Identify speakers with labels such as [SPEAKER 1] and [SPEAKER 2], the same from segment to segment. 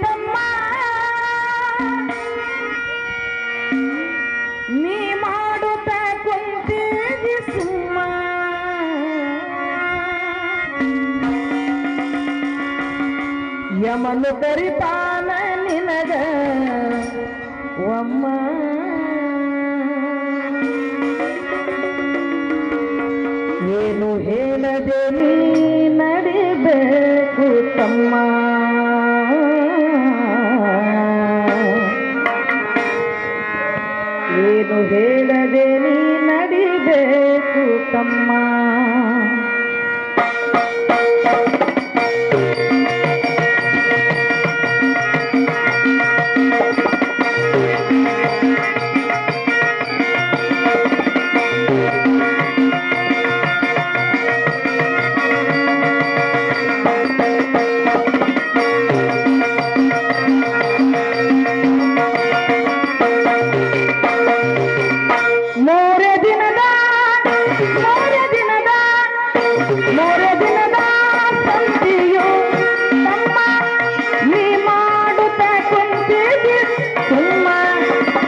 [SPEAKER 1] ತಮ್ಮ ನೀ ಮಾಡುತ್ತ ಕುಂತಿದಿ ಸುಮ್ಮ ಯಮನು ಕರಿತಾನ ನಿನಗ ಒಮ್ಮ ಏನು ಹೇಳದೆ ನೀ ನಡಿಬೇಕು ತಮ್ಮ ಏನು ಹೇಳದೆ ನೀ ನಡಿಬೇಕು ತಮ್ಮ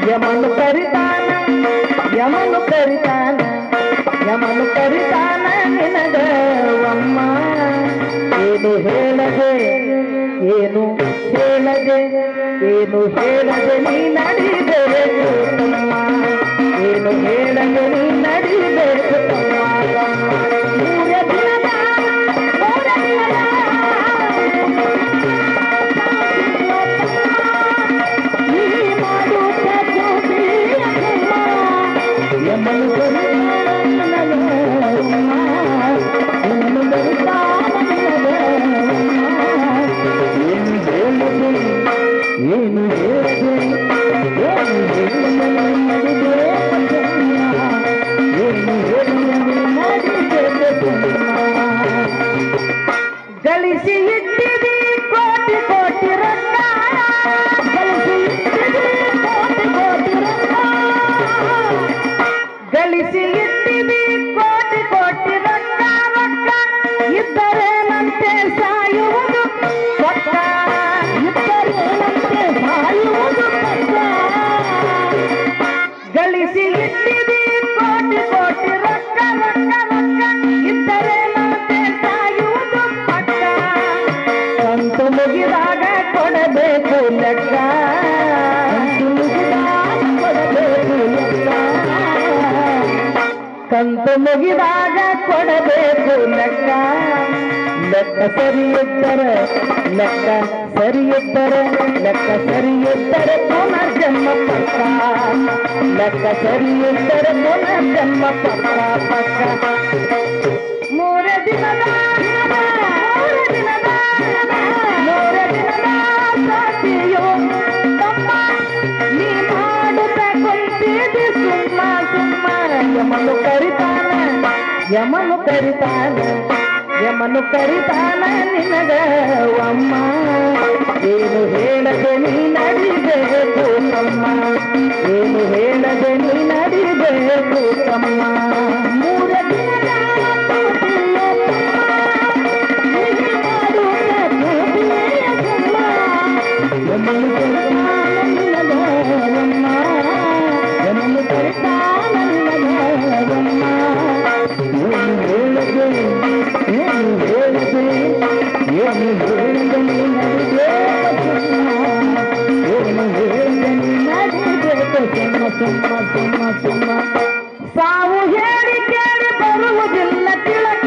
[SPEAKER 1] ಯಮನು ಕರಿತಾನ ಯಮನು ಕರಿತಾನ ಯಮನು ಕರಿತಾನ ನಿನಗ ಒಮ್ಮ ಏನು ಹೇಳದೆ ಏನು ಹೇಳದೆ ಏನು ಹೇಳದೆ ನೀ ನಡಿಬೇಕು ತಮ್ಮ ಏನು ಹೇಳದೆ ನೀ ನಡಿಬೇಕು ತಮ್ಮ ಗಳಿಸಿ ಇಟ್ಟಿದಿ ಕೋಟಿ ಕೋಟಿ ರೊಕ್ಕ ಗಳಿಸಿ ಇಟ್ಟಿದಿ ಕೋಟಿ ಕೋಟಿ ರೊಕ್ಕ ರೊಕ್ಕ ಇದ್ದರೆ ನಂತೆ ಸಾಯುವುದು ಪಕ್ಕ ಇದ್ದರೆ ನಂತೆ ಸಾಯುವುದು ಪಕ್ಕ ಗಳಿಸಿ ಇಟ್ಟಿದಿ ಕೋಟಿ ಕೋಟಿ ರೊಕ್ಕ ರೊಕ್ಕ ರೊಕ್ಕ ಇದ್ದರೆ ನಂತೆ ಸಾಯುವುದು ಪಕ್ಕ ಕಂತು ಮುಗಿದಾಗ ಕೊಡಬೇಕು ಲೆಕ್ಕ ಕಂತು ಮುಗಿದಾಗ ಕೊಡಬೇಕು ಲೆಕ್ಕ ಲೆಕ್ಕ ಸರಿಯಿದ್ದರೆ ಲೆಕ್ಕ ಸರಿಯಿದ್ದರೆ ಲೆಕ್ಕ ಸರಿಯಿದ್ದರೆ ಪುನರ್ಜನ್ಮ ಪಕ್ಕ ಲೆಕ್ಕ ಸರಿಯಿದ್ದರೆ ಪುನರ್ಜನ್ಮ ಪಕ್ಕ ಪಕ್ಕ ಮೂರೇ ದಿನದ ಸಾಕ್ಷಿಯೋ ತಮ್ಮ ನೀ ಮಾಡುತ್ತ ಕುಂತಿದಿ ಸುಮ್ಮ ಸುಮ್ಮ ಯಮನು ಕರಿತಾನ ಯಮನು ಕರಿತಾನ ಯಮನು ಕರಿತಾನ ನಿನಗ ಒಮ್ಮ ಏನು ಹೇಳದೆ ನೀ ನಡಿಬೇಕು ತಮ್ಮ ಏನು ಹೇಳದೆ ನೀ ನಡಿಬೇಕು ತಮ್ಮ ಮೂರ ದಿನದ ಯಮನು ಕರಿತಾನ ನಿನಗ ಒಮ್ಮ ಯಮನು ಕರಿತಾನ ನಿನಗ ಒಮ್ಮ ಏನು ಹೇಳದೆ ಏನು ಹೇಳದೆ ಏನು ಹೇಳದೆ ನೀ ನಡಿಬೇಕು ಏನು ಹೇಳದೆ ನೀ ನಡಿಬೇಕು ಸುಮ್ಮ ಸುಮ್ಮ ಸುಮ್ಮ ಸುಮ್ಮ ಸಾವು ಹೇಳಿ ಕೇಳಿ ಬರುವುದಿಲ್ಲ ತಿಳಕ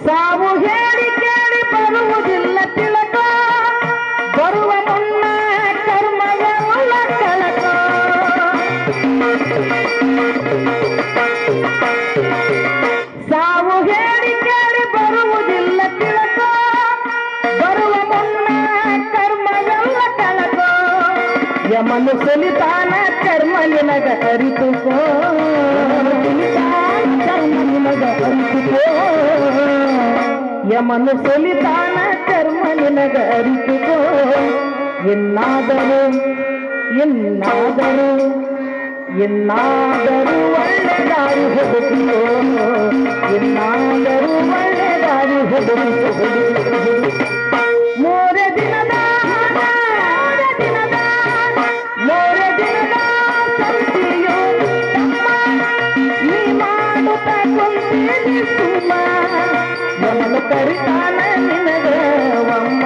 [SPEAKER 1] ಸಾವು ಹೇಳಿ ಕೇಳಿ ಬರುವುದಿಲ್ಲ ತಿಳಕ ಬರುವ ಮುನ್ನ ಕರ್ಮವೆಲ್ಲ ಕಳಕ ಸಾವು ಹೇಳಿ ಕೇಳಿ ಬರುವುದಿಲ್ಲ ತಿಳಕ ಬರುವ ಮುನ್ನ ಕರ್ಮವೆಲ್ಲ ಕಳಕ ಯಮನು ಸಲಿತಾನ ಕರ್ಮ ನಿನಗ ಅರಿತುಕೋ ಕರ್ಮ ನಿನಗ ಅರಿತುಕೋ ಯಮನು ಸಲಿತಾನ ಕರ್ಮ ನಿನಗ ಅರಿತುಕೋ ಇನ್ನಾದರೂ ಒಳ್ಳೆದಾರು ಹುಡುಕೋ ಇನ್ನಾದರೂ ಮೂರೇ ದಿನದ ಸಂತಿಯೋ ನೀ ಮಾಡುತ್ತ ಕುಂತೀನಿ ಸುಮ್ಮ ಯಮನು ಕರಿತಾನ ನಿನಗವಮ್ಮ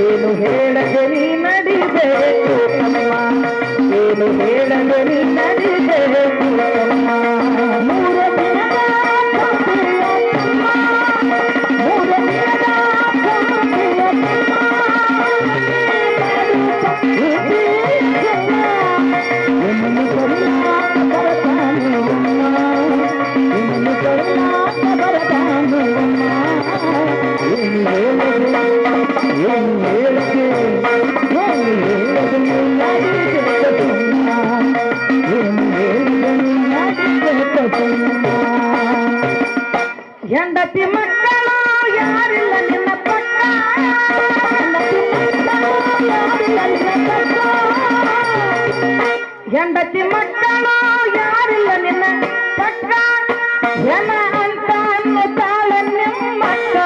[SPEAKER 1] ಏನು ಹೇಳದೆ ನೀ ನಡಿಬೇಕು ತಮ್ಮ ಏನು ಹೇಳದೆ ನೀ ನಡಿಬೇಕು ತಮ್ಮ ಮೂರೇ ದಿನದ ಹೆಂಡತಿ ಮಕ್ಕಳು ಯಾರಿಲ್ಲ ನಿನ್ನ ಪಕ್ಕ ಹೆಂಡತಿ ಮಕ್ಕಳು ಯಾರಿಲ್ಲ ನಿನ್ನ ಪಕ್ಕ ಜನ ಅಂತ ಅನ್ನುತ್ತಾಳ ನಿಮ್ಮಕ್ಕ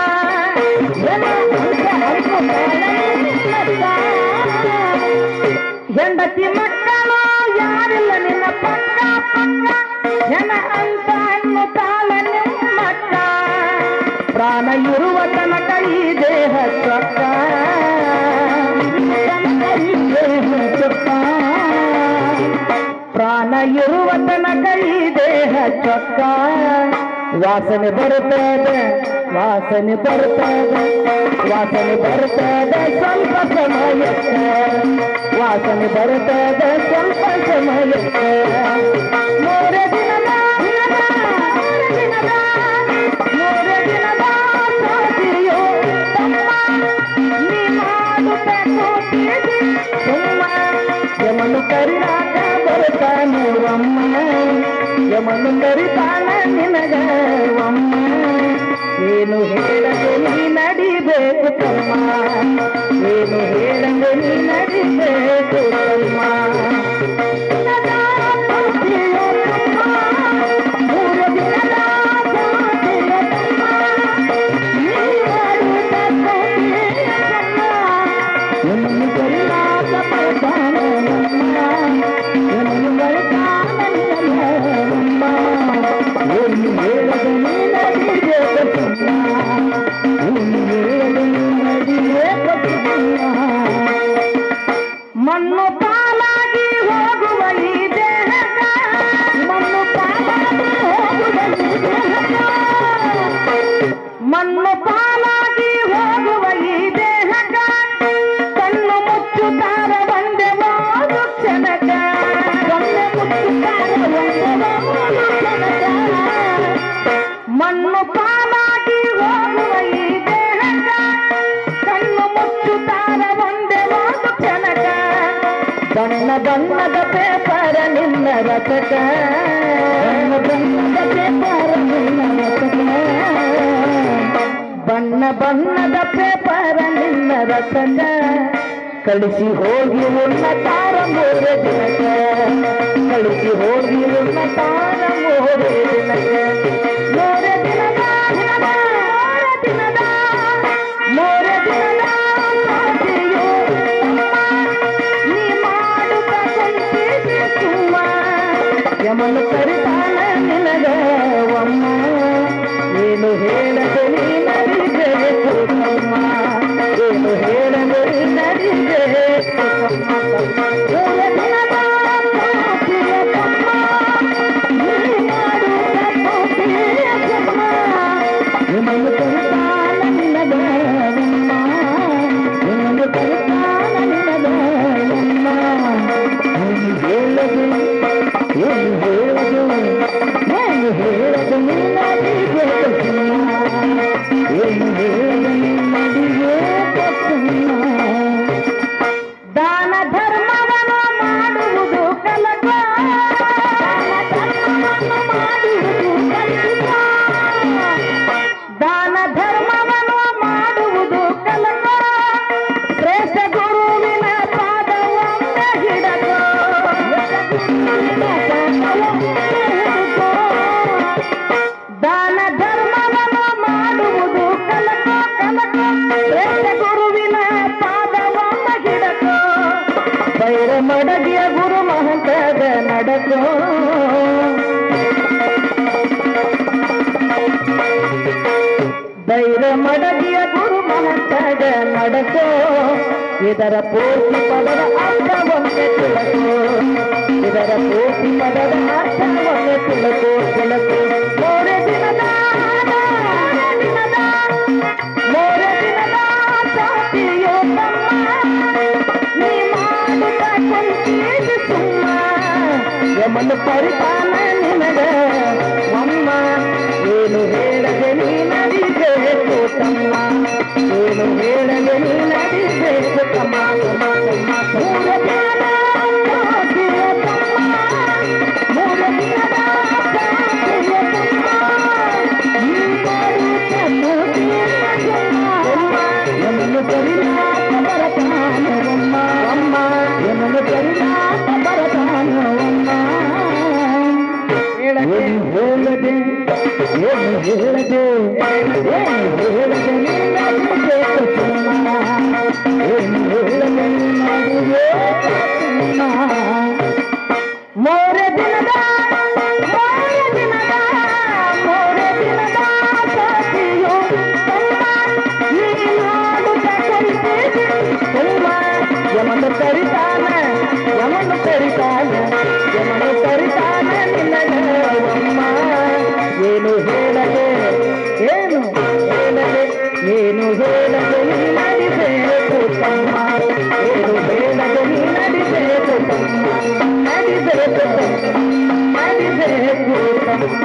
[SPEAKER 1] ಜನ ಅಂತ ಅನ್ನುತ್ತಾಳ ನಿಮ್ಮಕ್ಕ ಹೆಂಡತಿ ಮಕ್ಕಳು ಯಾರಿಲ್ಲ ನಿನ್ನ ಪಕ್ಕ ಪಕ್ಕ ಜನ ಅಂತ ಅನ್ನುತ್ತಾಳ ನಿಮ್ಮಕ್ಕ ಪ್ರಾಣ ಇರುವ ತನಕ ಈ ದೇಹ ಚೊಕ್ಕ ಪ್ರಾಣ ಇರುವ ತನಕ ಈ ದೇಹ ಚೊಕ್ಕ ವಾಸನೆ ಬರುತ್ತದೆ ವಾಸನೆ ಬರುತ್ತದೆ ವಾಸನೆ ಬರುತ್ತದೆ ಸ್ವಲ್ಪ ಸಮಯಕ್ಕೆ ವಾಸನೆ ಬರುತ್ತದೆ ಸ್ವಲ್ಪ ಸಮಯಕ್ಕೆ ಮೂರೇ ದಿನದ ಮೂರೇ ದಿನದ ಸಾಧಿಯೋ ತಮ್ಮ ನೀ ಮಾಡುತ್ತ ಕೂತಿದಿ ಸುಮ್ಮ ಯಮನು ಕರಿಯಾಕ ಬರ್ತಾನವಮ್ಮ ಯಮನು ಕರಿತಾನ ನಿನಗವಮ್ಮ ಏನು ಹೇಳದೆ ನೀ ನಡಿಬೇಕು ತಮ್ಮ ಏನು ಹೇಳದೆ ನೀ ನಡಿಬೇಕು ತಮ್ಮ ಮಣ್ಣು ಪಾಲಾಗಿ ಹೋಗುವ ಈ ದೇಹಕ ಮಣ್ಣು ಪಾಲಾಗಿ ಹೋಗುವ ಈ ದೇಹಕ ಮಣ್ಣು ಪಾಲಾಗಿ ಹೋಗುವ ಈ ದೇಹಕ ಕಣ್ಣು ಮುಚ್ಚುತ್ತಾರ ಒಂದೇ ಒಂದು ಕ್ಷಣಕ ಕಣ್ಣು ಮುಚ್ಚುತ್ತಾರ ಒಂದೇ ಒಂದು ಕ್ಷಣಕ ಮಣ್ಣು ಪಾಲಾಗಿ ಹೋಗುವ ಈ ದೇಹಕ ಕಣ್ಣು ಮುಚ್ಚುತ್ತಾರ ಒಂದೇ ಒಂದು ಕ್ಷಣಕ ಬಣ್ಣ ಬಣ್ಣದ ಪೇಪರ ನಿನ್ನ ರಥಕ ಬಣ್ಣ ಪೇಪರ ನಿನ್ನ ರಥಕ ಬಣ್ಣ ಬಣ್ಣದ ಪೇಪರ ನಿನ್ನ ರಥಕ ಕಳಿಸಿ ಹೋಗಿ ಉನ್ನತಾರ ಮೂರೇ ದಿನಕ ಕಳಿಸಿ ಹೋಗಿ ಉನ್ನತಾರ ಮೂರೇ ದಿನಕ ಮೂರೇ ದಿನದ ಮೂರೇ ದಿನದ ಸಾಧಿಯೋ ನೀ ಮಾಡುತ್ತ ಕುಂತಿದಿ ಸುಮ್ಮ ಯಮನು ಕರಿತಾನ ನಿನಗವಮ್ಮ ಏನು ಹೇಳದೆ ನೀ ನಡಿಬೇಕು ತಮ್ಮ ಏನು ಹೇಳದೆ ನೀ ನಡಿಬೇಕು ತಮ್ಮ ಮೂರೇ ದಿನದ ಸಾಧಿಯೋ ತಮ್ಮ ನೀ ಮಾಡುತ್ತ ಕುಂತಿದಿ ಸುಮ್ಮ ಯಮನು ಕರಿತಾನ ನಿನಗವಮ್ಮ ಯಮನು ಕರಿತಾನ ನಿನಗವಮ್ಮ ಏನು ಹೇಳದೆ ಏನು ಹೇಳದೆ ನೀ ನಡಿಬೇಕು ಸುಮ್ಮ ಏನು ಹೇಳದೆ ನೀ ನಡಿಬೇಕು ಸುಮ್ಮ ದಾನ ಧರ್ಮವನ್ನು ಮಾಡುವುದು ಕಲಕ ದಾನ ಧರ್ಮವನ್ನು ಮಾಡುವುದು ಕಲಿಕ ದಾನ ಮಡಗಿಯ ಗುರು ಮಹಂತದ ನಡಕೋ ಧೈರ್ಯ ಮಡಗಿಯ ಗುರು ಮಹಂತದ ನಡಕೋ ಇದರ ಪೂರ್ತಿ ಪದದ ಅರ್ಥವೊಮ್ಮೆ ತಿಳಕೋ ಇದರ ಪೂರ್ತಿ ಪದದ ಅರ್ಥವೊಮ್ಮೆ ತಿಳಕೋ ತಿಳಕೋ ಮೂರೇ ದಿನದ ಸಾತಿಯೋ ನೀ ಮಾಡುತ್ತ ಕೊಂತೀರಿ ಸುಮ್ಮ ಯಮನು ಪರಿಪಾಲ ನಿನಗ ಅಮ್ಮ ಏನು ಹೇಳದೆ ನೀ ನಡಿಬೇಕು ತಮ್ಮ ಏನು ಹೇಳದೆ ನೀ ನಡಿಬೇಕು ತಮ್ಮ ಮೂರ ದಿನದ ಸಾತಿಯ ತಮ್ಮ ಮೂರ ದಿನದ ಸಾತಿಯ ತಮ್ಮ ನೀ ಮಾಡುತ್ತ ಯಮನು ಪರಿಲಾಸ ಬರತಾನವಮ್ಮ ಅಮ್ಮ ಯಮನು ಪರಿಲಾಸ ಬರತಾನವಮ್ಮ ಹೇಳದೆ ಹೇಳದೆ ಏನು ಹೇಳದೆ ಏನು ಹೇಳದೆ ಮೂರೇ ದಿನದ ಸಾತಿಯೋ ಯಮನು ಕರಿತಾನ ಯಮನು ಕರಿತಾನ ಯಮನು ಕರಿತಾನ ನಿನ್ನಗಮ್ಮ ಏನು ಹೇಳದೆ ಏನು ಹೇಳದೆ ಏನು ಹೇಳದೆ ನೀ ನಡಿಬೇಕು ತಮ್ಮ ಏನು ಹೇಳದೆ ನೀ ನಡಿಬೇಕು ತಮ್ಮ ನಡಿಬೇಕು ತಮ್ಮ ನಡಿಬೇಕು ತಮ್ಮ